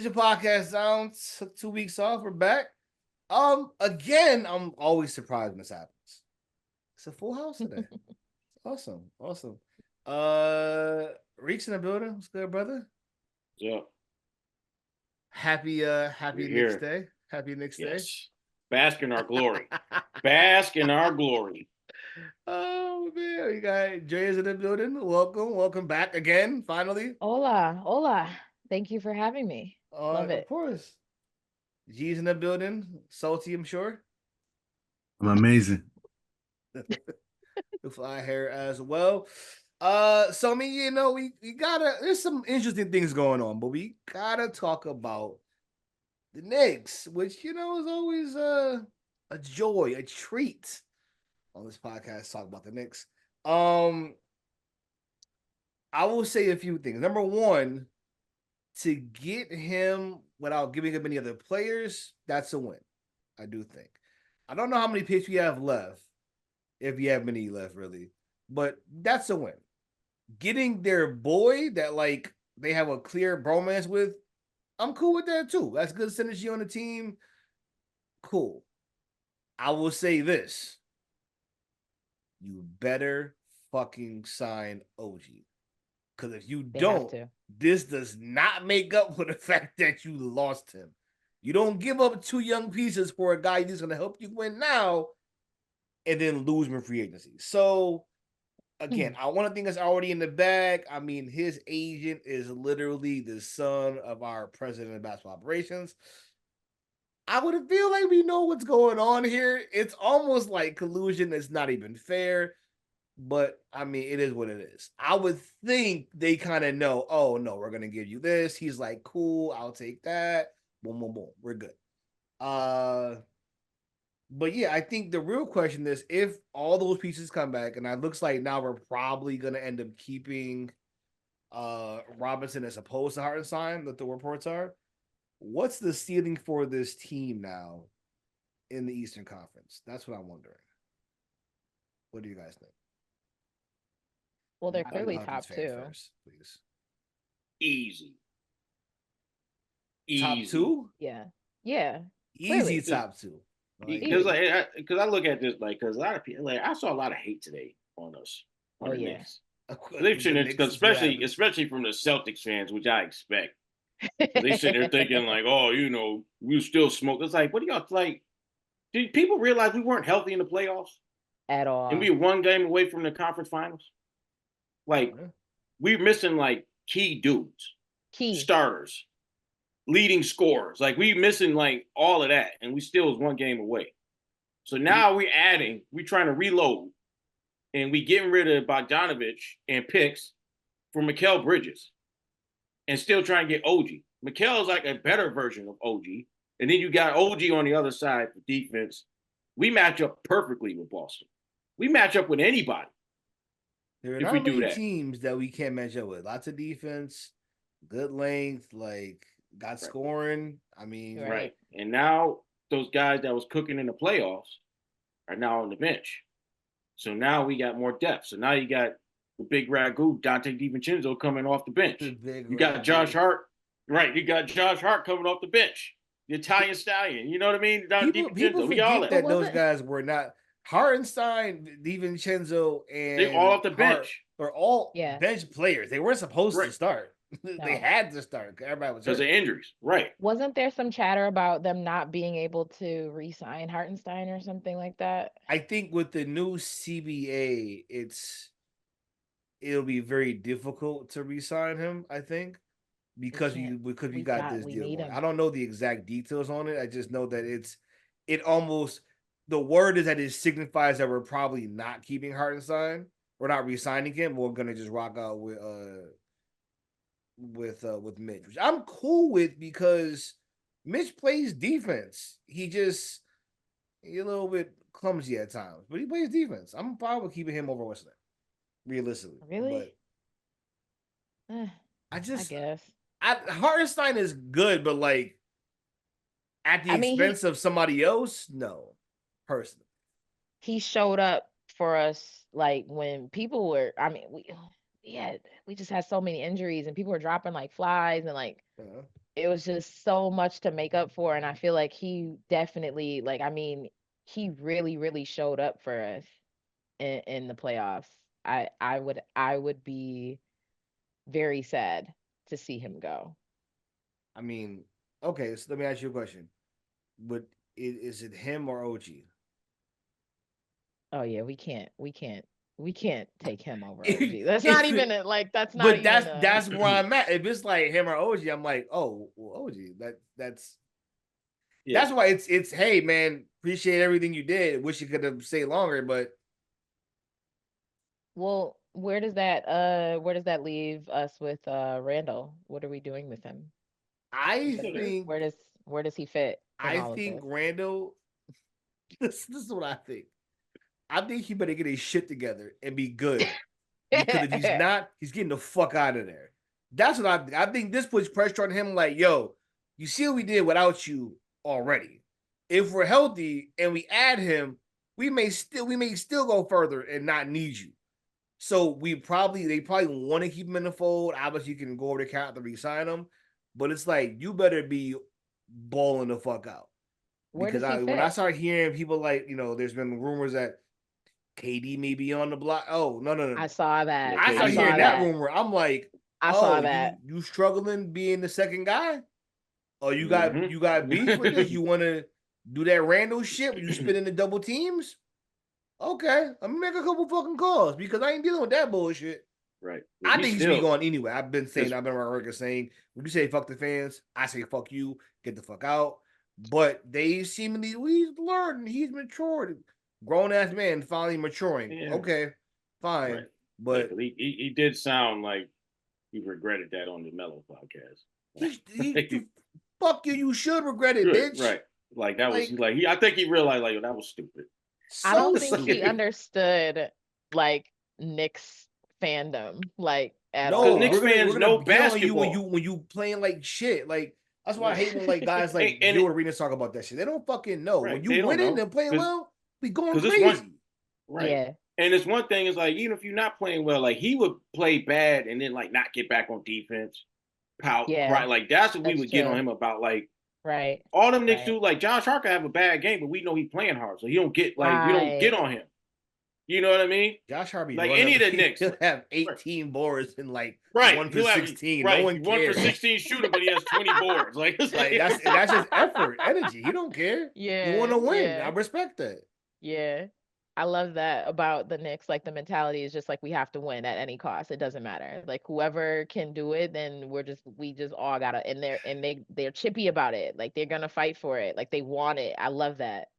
your podcast down. Took 2 weeks off. We're back. Again, I'm always surprised when this happens. It's a full house today. Awesome. Reeks in the building. What's good, brother? Yeah, Happy we're Knicks here. day. Happy Knicks day. Yes. Bask in our glory. Bask in our glory. Oh man, we got Jay's in the building. Welcome back again. Finally, Hola, hola. Thank you for having me. Love of it. course. G's in the building. Salty, I'm sure. I'm amazing. The fly hair as well. So I mean, we gotta. There's some interesting things going on, but we gotta talk about the Knicks, which is always a joy, a treat on this podcast. Talk about the Knicks. Um, I will say a few things. Number one, to get him without giving him any other players, that's a win. I do think. I don't know how many picks we have left, if you have many left, really, but that's a win. Getting their boy that like they have a clear bromance with, I'm cool with that too. That's good synergy on the team. Cool. I will say this. You better fucking sign OG. Because if you don't, this does not make up for the fact that you lost him. You don't give up two young pieces for a guy who's going to help you win now and then lose him in free agency. So, again, I want to think it's already in the bag. I mean, his agent is literally the son of our president of basketball operations. I would feel like we know what's going on here. It's almost like collusion that's not even fair. But I mean, it is what it is. I would think they kind of know, oh no, we're gonna give you this. He's like, cool, I'll take that. Boom, boom, boom. We're good. But yeah, I think the real question is if all those pieces come back, and it looks like now we're probably gonna end up keeping Robinson as opposed to Hartenstein, that the reports are. What's the ceiling for this team now in the Eastern Conference? That's what I'm wondering. What do you guys think? Well, they're clearly top two. First, please. Easy. Top two? Yeah. Yeah. Easy top two. Because I look at this because a lot of people I saw a lot of hate today on us. On the Knicks. They shouldn't, especially from the Celtics fans, which I expect. They sitting there thinking like, oh, we still smoke. It's like, what do y'all like? Did people realize we weren't healthy in the playoffs at all? And we were one game away from the conference finals. Like, we're missing like key dudes, starters, leading scorers. Like, we missing like all of that, and we still was one game away. So now we're trying to reload, and we getting rid of Bogdanovich and picks for Mikal Bridges, and still trying to get OG. Mikal is like a better version of OG, and then you got OG on the other side for defense. We match up perfectly with Boston. We match up with anybody. There are not many teams that we can't match up with. Lots of defense, good length, like got scoring. I mean, right. And now those guys that was cooking in the playoffs are now on the bench. So now we got more depth. So now you got the big ragu, Dante DiVincenzo, coming off the bench. You got Josh Hart. Right. You got Josh Hart coming off the bench. The Italian Stallion. You know what I mean? People forget that those guys were not. Hartenstein, DiVincenzo, and they're all off the bench. Are all bench players. They weren't supposed to start. They had to start. Everybody was because of injuries, right? Wasn't there some chatter about them not being able to re-sign Hartenstein or something like that? I think with the new CBA, it'll be very difficult to re-sign him. I think because we got this deal. I don't know the exact details on it. I just know that it almost. The word is that it signifies that we're probably not keeping Hartenstein. We're not re-signing him. We're gonna just rock out with Mitch, which I'm cool with because Mitch plays defense. He's a little bit clumsy at times, but he plays defense. I'm fine with keeping him over Wesley, realistically. Really? But I guess Hartenstein is good, but like at the expense of somebody else, no. Personally, he showed up for us like when people were. I mean, we just had so many injuries and people were dropping like flies and like it was just so much to make up for, and I feel like he definitely, like, I mean, he really, really showed up for us in the playoffs. I would be very sad to see him go. I mean, okay, so let me ask you a question. But is it him or OG? Oh yeah, we can't take him over OG. That's not even like that's not But even that's where I'm at. If it's like him or OG, I'm like, oh, well, OG. That's Yeah. that's why it's hey man, appreciate everything you did. Wish you could have stayed longer, but well, where does that leave us with Randall? What are we doing with him? I So there. think Where does he fit in I all of think this? Randall. This is what I think. I think he better get his shit together and be good. Because if he's not, he's getting the fuck out of there. That's what I think. This puts pressure on him. Like, yo, you see what we did without you already. If we're healthy and we add him, we may still go further and not need you. So they probably want to keep him in the fold. Obviously, you can go over the cap to resign him, but it's like you better be balling the fuck out. Where Because does he when I fit? start hearing people like, there's been rumors that KD may be on the block. Oh, no. I saw that. I I start saw hearing that that. rumor. I'm like, I saw oh, that. you struggling being the second guy? Oh, you got beef with this? Mm-hmm. You want to do that Randall shit where you spin in the double teams? Okay, I'm gonna make a couple fucking calls because I ain't dealing with that bullshit. Right. I He think he should be still gone anyway. I've been this on record saying when you say fuck the fans, I say fuck you, get the fuck out. But they seemingly he's learned, he's matured, grown ass man finally maturing. yeah. Okay, fine, Right. but He did sound like he regretted that on the Mellow podcast. fuck you. You should regret it, Good, bitch. right? Like that was I think he realized like that was stupid. I So don't think he stupid. understood like Knicks fandom like at No, Because Knicks all. fans we're know gonna get on you when basketball. you playing like shit. Like that's why I Right. hate when like guys like And Gil Arenas talk about that shit. They don't fucking know. When right, you they don't winning know and playing because well, we going it's one crazy. right. Yeah. And it's one thing is like even if you're not playing well, like he would play bad and then like not get back on defense, pout, cry. Yeah. Like that's what we That's would get on true. him about. Like Right. all them Knicks Right. do, like Josh Hart could have a bad game, but we know he's playing hard, so he don't get like we don't get Right. on him. You know what I mean? Josh Harvey Like run any up, of the Knicks, he'll have right? 18 boards and like Right, 1 for he'll have 16. No right one 1 for cares. 16 shooter, but he has 20 boards. Like it's Like like that's just effort, energy. He don't care. He want Yeah. to win. I Yeah. respect that. Yeah. I love that about the Knicks. Like the mentality is just like we have to win at any cost. It doesn't matter. Like whoever can do it, then we just all gotta and they're chippy about it. Like they're gonna fight for it. Like they want it. I love that.